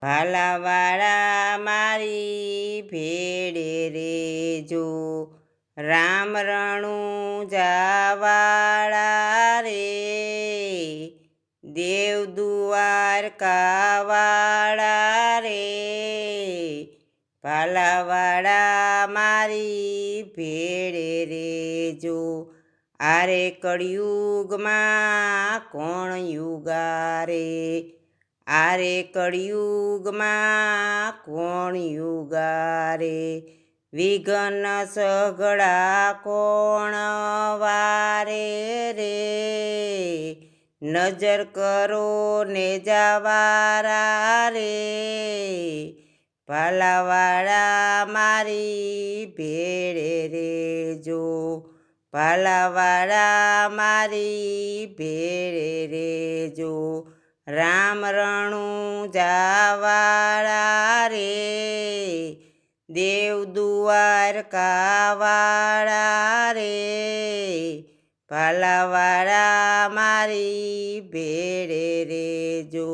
ભાલાવાળા મારી ભેડે રેજો, રામ રણું જાવાળા રે, દેવ દ્વારકાવાળા રે, ભાલાવાળા મારી ભેડે રેજો. આરે કળિયુગમાં કોણ યુગારે, આરે કળિયુગમાં કોણ યુગારે, વિઘ્ન સઘળા કોણ વારે રે, નજર કરો ને જાવારા રે, ભાલાવાળા મારી ભેડે રેજો, ભાલાવાળા મારી ભેડે રેજો, રામ રણું જાવાળા રે, દેવ દ્વારકાવાળા રે, ભાલાવાળા મારી ભેડે રેજો.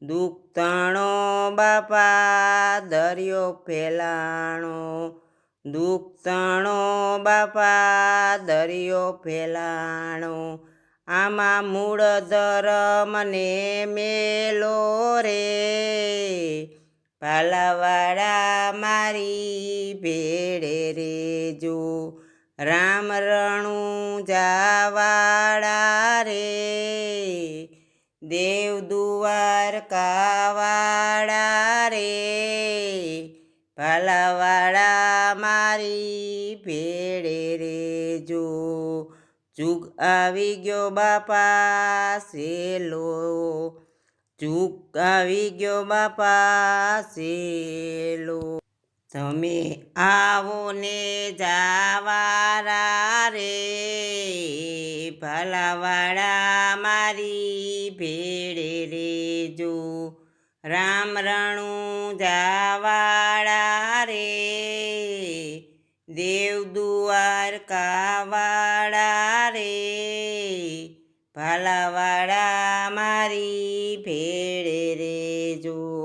દુખતણો બાપા દરિયો ફેલાણો, દુખતણો બાપા દરિયો ફેલાણો, આમાં મૂળ ધર્મને મેલો રે, ભાલાવાળા મારી ભેડે રેજો, રામ રણું જાવાળા રે, દેવ દ્વારકાવાળા રે, ભાલાવાળા મારી ભેડે રેજો. જુગ આવી ગયો બાપા સેલો, જુગ આવી ગયો બાપા સેલો, તમે આવો ને જાવારા રે, ભાલાવાળા મારી ભેડે રેજો, રામ રણું જાવાળા રે, દેવ દ્વારકાવાળા રે, ભાલાવાળા મારી ભેડે